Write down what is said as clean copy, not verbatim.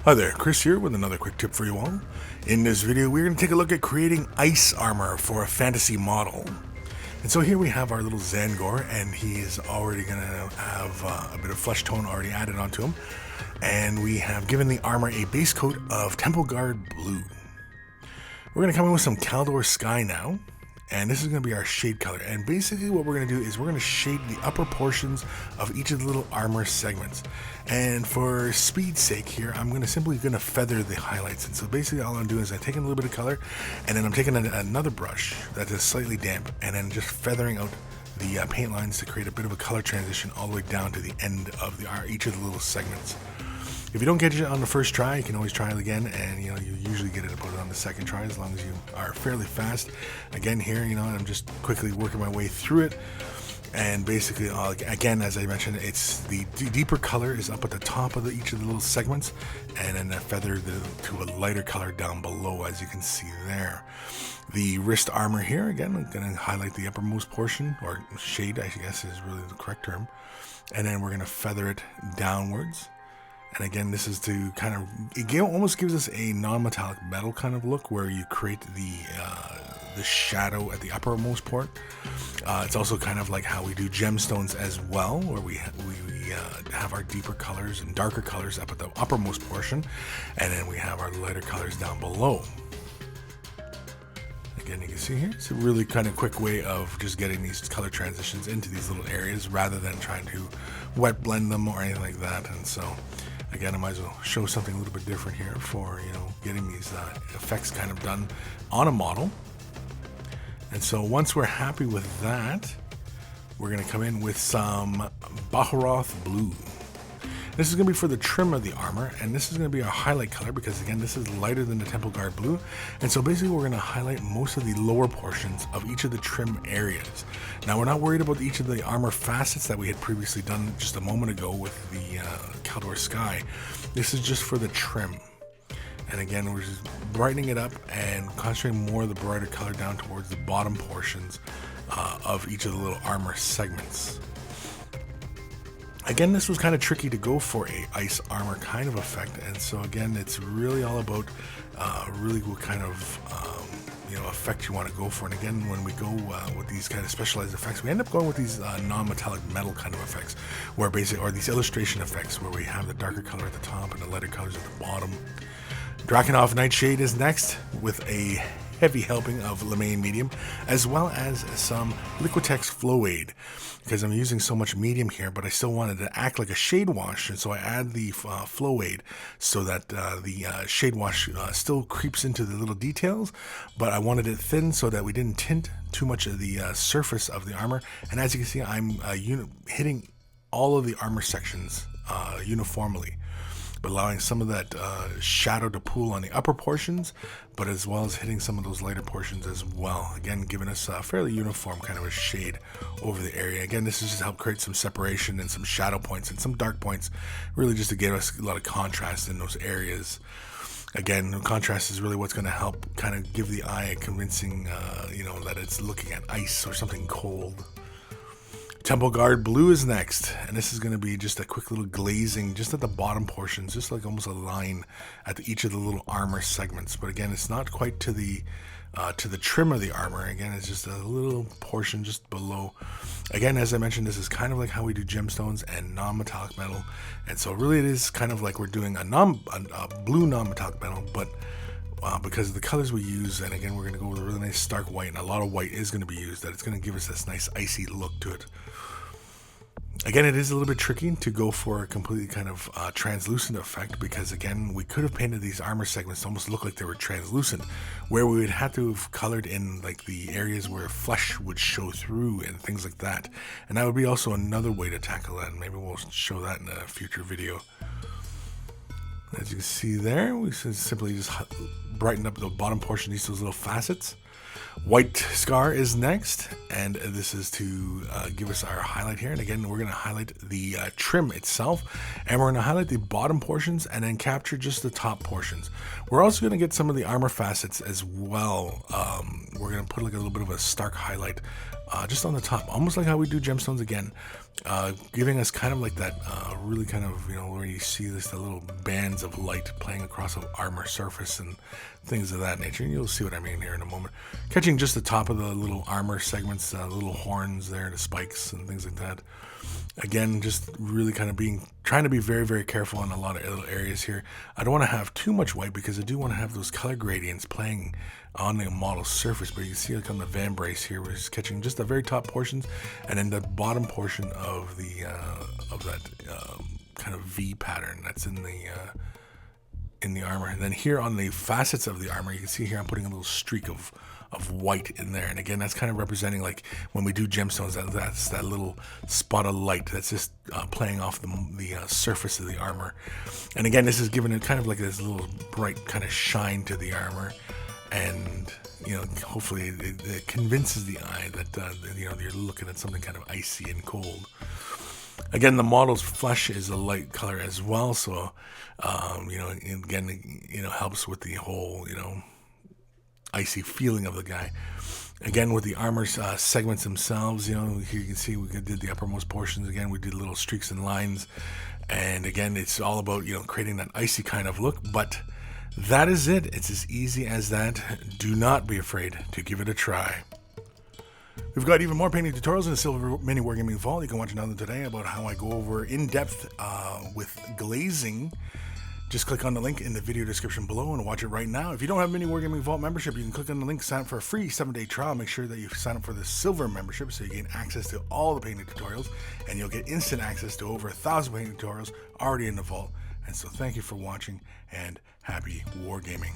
Hi there, Chris here with another quick tip for you all. In this video, we're going to take a look at creating ice armor for a fantasy model. And so here we have our little Zangor, and he is already going to have a bit of flesh tone already added onto him. And we have given the armor a base coat of Temple Guard Blue. We're going to come in with some Kaldor Sky now. And this is going to be our shade color. And basically what we're going to do is we're going to shade the upper portions of each of the little armor segments. And for speed's sake here, I'm going to simply feather the highlights. And so basically all I'm doing is I'm taking a little bit of color, and then I'm taking another brush that is slightly damp, and then just feathering out the paint lines to create a bit of a color transition all the way down to the end of each of the little segments. If you don't get it on the first try, you can always try it again, and you usually get it to put it on the second try as long as you are fairly fast. Again here, I'm just quickly working my way through it, and basically again, as I mentioned, it's the deeper color is up at the top of each of the little segments, and then I feather to a lighter color down below, as you can see there. The wrist armor here, again, I'm going to highlight the uppermost portion, or shade I guess is really the correct term, and then we're going to feather it downwards. And again, this is to it almost gives us a non-metallic metal kind of look, where you create the shadow at the uppermost part. It's also kind of like how we do gemstones as well, where we have our deeper colors and darker colors up at the uppermost portion, and then we have our lighter colors down below. Again, you can see here, it's a really kind of quick way of just getting these color transitions into these little areas rather than trying to wet blend them or anything like that. And so again, I might as well show something a little bit different here for getting these effects kind of done on a model. And so once we're happy with that, we're going to come in with some Bocharov Blue. This is going to be for the trim of the armor, and this is going to be our highlight color because, again, this is lighter than the Temple Guard Blue. And so basically we're going to highlight most of the lower portions of each of the trim areas. Now, we're not worried about each of the armor facets that we had previously done just a moment ago with the Kaldor Sky. This is just for the trim. And again, we're just brightening it up and concentrating more of the brighter color down towards the bottom portions of each of the little armor segments. Again, this was kind of tricky to go for a ice armor kind of effect, and so again, it's really all about really what kind of effect you want to go for. And again, when we go with these kind of specialized effects, we end up going with these non-metallic metal kind of effects, or these illustration effects where we have the darker color at the top and the lighter colors at the bottom. Draganov Nightshade is next with a heavy helping of Lemaine medium, as well as some Liquitex Flow Aid, because I'm using so much medium here, but I still wanted to act like a shade wash, and so I add the Flow Aid so that the shade wash still creeps into the little details, but I wanted it thin so that we didn't tint too much of the surface of the armor. And as you can see, I'm hitting all of the armor sections uniformly, but allowing some of that shadow to pool on the upper portions, but as well as hitting some of those lighter portions as well. Again, giving us a fairly uniform kind of a shade over the area. Again, this is just to help create some separation and some shadow points and some dark points, really just to give us a lot of contrast in those areas. Again, contrast is really what's going to help kind of give the eye a convincing, that it's looking at ice or something cold. Temple Guard Blue is next, and this is going to be just a quick little glazing just at the bottom portions, just like almost a line at each of the little armor segments. But again, it's not quite to the trim of the armor. Again, it's just a little portion just below. Again, as I mentioned, this is kind of like how we do gemstones and non-metallic metal, and so really it is kind of like we're doing a blue non-metallic metal, but because of the colors we use, and again, we're going to go with a really nice stark white, and a lot of white is going to be used, that it's going to give us this nice icy look to it. Again, it is a little bit tricky to go for a completely kind of translucent effect, because again, we could have painted these armor segments to almost look like they were translucent, where we would have to have colored in like the areas where flesh would show through and things like that. And that would be also another way to tackle that, and maybe we'll show that in a future video. As you can see there, we simply just brighten up the bottom portion, these little facets. White Scar is next, and this is to give us our highlight here. And again, we're going to highlight the trim itself, and we're going to highlight the bottom portions and then capture just the top portions. We're also going to get some of the armor facets as well. We're going to put like a little bit of a stark highlight just on the top, almost like how we do gemstones again, giving us kind of like that really kind of, you know, where you see this, the little bands of light playing across the armor surface and things of that nature. And you'll see what I mean here in a moment. Catching just the top of the little armor segments, little horns there, the spikes and things like that. Again, just really kind of trying to be very, very careful in a lot of little areas here. I don't want to have too much white because I do want to have those color gradients playing on the model's surface. But you can see like on the van brace here, we're just catching just the very top portions, and then the bottom portion of the that kind of V pattern that's in the armor. And then here on the facets of the armor, you can see here I'm putting a little streak of white in there, and again that's kind of representing, like when we do gemstones, that's that little spot of light that's just playing off the surface of the armor. And again, this is giving it kind of like this little bright kind of shine to the armor, and you know, hopefully it convinces the eye that you know, you're looking at something kind of icy and cold. Again, the model's flesh is a light color as well, so you know, again, you know, helps with the whole, you know, icy feeling of the guy. Again, with the armor segments themselves, you know, here you can see we did the uppermost portions. Again, we did little streaks and lines, and again, it's all about, you know, creating that icy kind of look. But that is it. It's as easy as that. Do not be afraid to give it a try. We've got even more painting tutorials in the Silver MiniWarGaming Vault. You can watch another today about how I go over in depth with glazing. Just click on the link in the video description below and watch it right now. If you don't have MiniWarGaming Vault membership, you can click on the link, sign up for a free 7-day trial. Make sure that you sign up for the Silver membership so you gain access to all the painting tutorials, and you'll get instant access to over 1,000 painting tutorials already in the vault. And so thank you for watching, and happy wargaming.